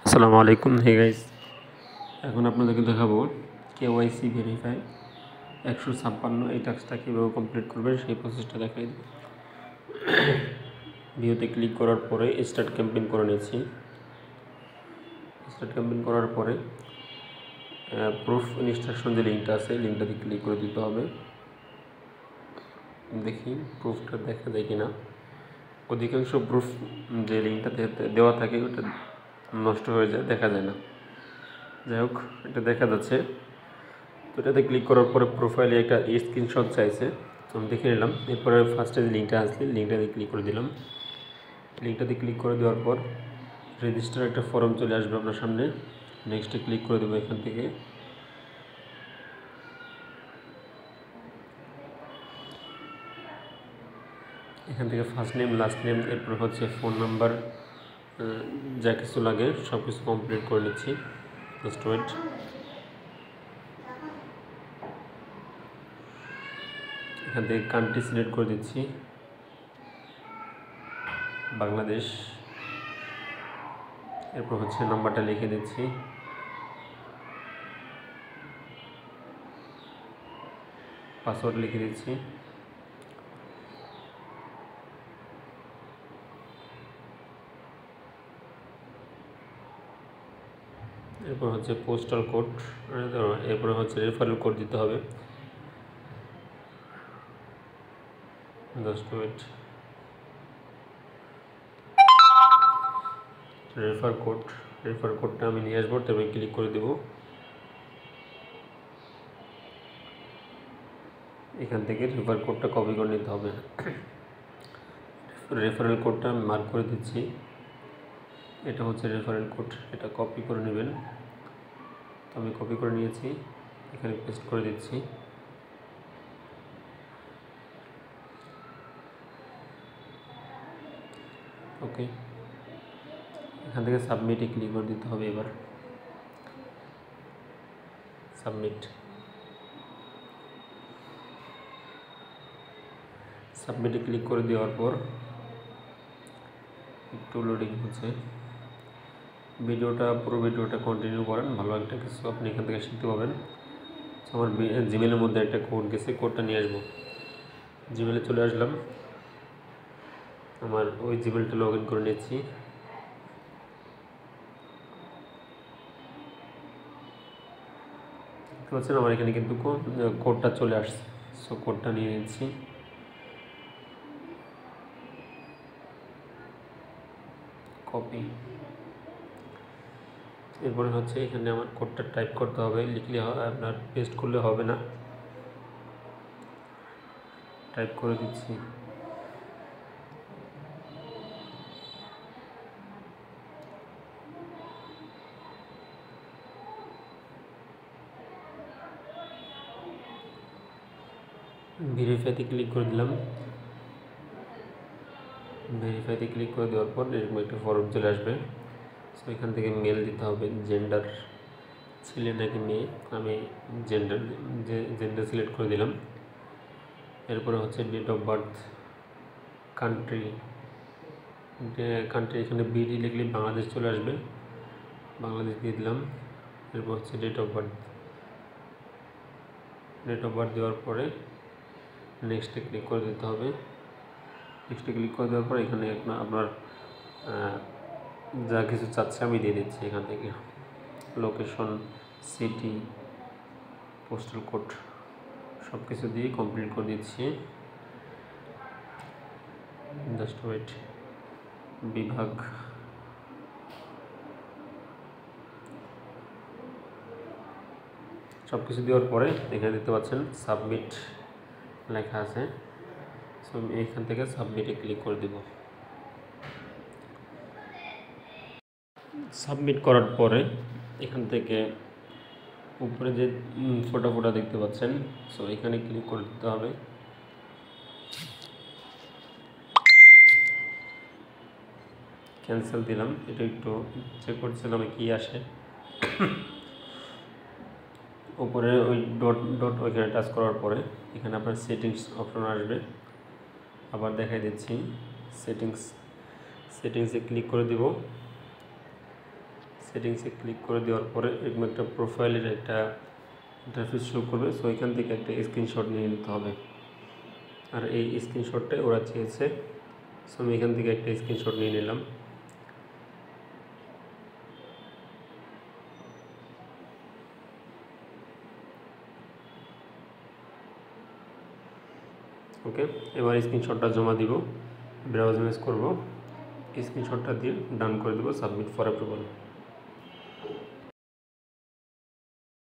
আসসালামু আলাইকুম। Hey guys, এখন আপনাদেরকে দেখাবো কেওয়াইসি ভেরিফাই 156 এই টাস্কটা কীভাবে কমপ্লিট করবেন সেই প্রসেসটা দেখাই দেব। ভিউতে ক্লিক করার পরে স্টার্ট ক্যাম্পেইন করে নিয়েছি। স্টার্ট ক্যাম্পেইন করার পরে প্রুফ ইনস্ট্রাকশন যে লিঙ্কটা আছে লিঙ্কটাতে ক্লিক করে দিতে হবে। দেখি প্রুফটা দেখা যায় কিনা। অধিকাংশ প্রুফ যে লিঙ্কটাতে দেওয়া থাকে ওটা নষ্ট হয়ে যায়, দেখা যায় না। যাই হোক, এটা দেখা যাচ্ছে। তো এটাতে ক্লিক করার পরে প্রোফাইলে একটা স্ক্রিনশট চাইছে, আমি দেখে নিলাম। এরপরে ফার্স্টে যে লিঙ্কটা আসলে লিঙ্কটাতে ক্লিক করে দিলাম। লিঙ্কটাতে ক্লিক করে দেওয়ার পর রেজিস্টার একটা ফর্ম চলে আসবে আপনার সামনে। নেক্সটে ক্লিক করে দেবো। এখান থেকে ফার্স্ট নেম, লাস্ট নেম, এরপর হচ্ছে ফোন নাম্বার, যা কিছু লাগে সব কিছু কমপ্লিট করে নিচ্ছি। Just wait. এখান থেকে কান্ট্রি সিলেক্ট করে দিচ্ছি, বাংলাদেশ। এরপর হচ্ছে নাম্বারটা লিখে দিচ্ছি। পাসওয়ার্ড লিখে দিচ্ছি। এরপর হচ্ছে পোস্টাল কোড, এরপর হচ্ছে রেফারেল কোড দিতে হবে। Just wait. রেফার কোডটা আমি নিয়ে আসবো, তবে ক্লিক করে দেব। এখান থেকে রেফার কোডটা কপি করে নিতে হবে। রেফারেল কোডটা আমি মার্ক করে দিচ্ছি। এটা হচ্ছে রেফারেল কোড, এটা কপি করে নেবেন। তো আমি কপি করে নিয়েছি, এখানে পেস্ট করে দিচ্ছি। ওকে, এখান থেকে সাবমিটে ক্লিক করে দিতে হবে। এবার সাবমিটে ক্লিক করে দেওয়ার পর একটু লোডিং হচ্ছে। পুরো ভিডিওটা কন্টিনিউ করেন, ভালো একটা কিছু আপনি এখান থেকে শিখতে পাবেন। আমার জিমেলের মধ্যে একটা কোড গেছে, কোডটা নিয়ে আসবো। জিমেলে চলে আসলাম, আমার ওই জিমেলটা লগ ইন করে নিয়েছি। দেখতে পাচ্ছেন আমার এখানে কিন্তু কোডটা চলে আসছে। সো কোডটা নিয়ে নিচ্ছি। কপি। এরপরে হচ্ছে এখানে আমার কোডটা টাইপ করতে হবে, লিখলে আপনার পেস্ট করলে হবে না। টাইপ করে দিচ্ছি। ভেরিফাইতে ক্লিক করে দিলাম। ভেরিফাইতে ক্লিক করে দেওয়ার পর এরকম একটা ফর্ম চলে আসবে। সো এখান থেকে মেল দিতে হবে, জেন্ডার, ছেলে নাকি মেয়ে। আমি জেন্ডার সিলেক্ট করে দিলাম। এরপরে হচ্ছে ডেট অফ বার্থ, কান্ট্রি এখানে বিডি লিখলে বাংলাদেশ চলে আসবে, বাংলাদেশ দিয়ে দিলাম। এরপর হচ্ছে ডেট অফ বার্থ দেওয়ার পরে নেক্সটে ক্লিক করে দিতে হবে। নেক্সটে ক্লিক করে দেওয়ার পরে এখানে আপনার যা কিছু চাচ্ছে আমি দিয়ে দিচ্ছি। এখান থেকে লোকেশন, সিটি, পোস্টাল কোড সব কিছু দিয়ে কমপ্লিট করে দিচ্ছি। Just wait. বিভাগ, সব কিছু দেওয়ার পরে এখানে দেখতে পাচ্ছেন সাবমিট লেখা আছে। সো আমি এখান থেকে সাবমিটে ক্লিক করে দেব। সাবমিট করার পরে এখান থেকে উপরে যে ফোটা দেখতে পাচ্ছেন, সো এখানে ক্লিক করে দিতে হবে। ক্যান্সেল দিলাম। এটা একটু চেক করছিলাম কি আসে। উপরে ওই ডট ওইখানে টাচ করার পরে এখানে আপনার সেটিংস অপশন আসবে। আবার দেখাই দিচ্ছি, সেটিংসে ক্লিক করে দিব। সেটিংসে ক্লিক করে দেওয়ার পরে এরকম একটা প্রোফাইলের একটা ইন্টারফেস শো করবে। সো এখান থেকে একটা স্ক্রিনশট নিয়ে নিতে হবে, আর এই স্ক্রিনশটটাই ওরা চেয়েছে। সো আমি এখান থেকে একটা স্ক্রিনশট নিয়ে নিলাম। ওকে, এবার স্ক্রিনশটটা জমা দিব, ব্রাউজ ইমেজ করব, স্ক্রিনশটটা দিয়ে ডান করে দেবো, সাবমিট ফর অ্যাপ্রুভাল।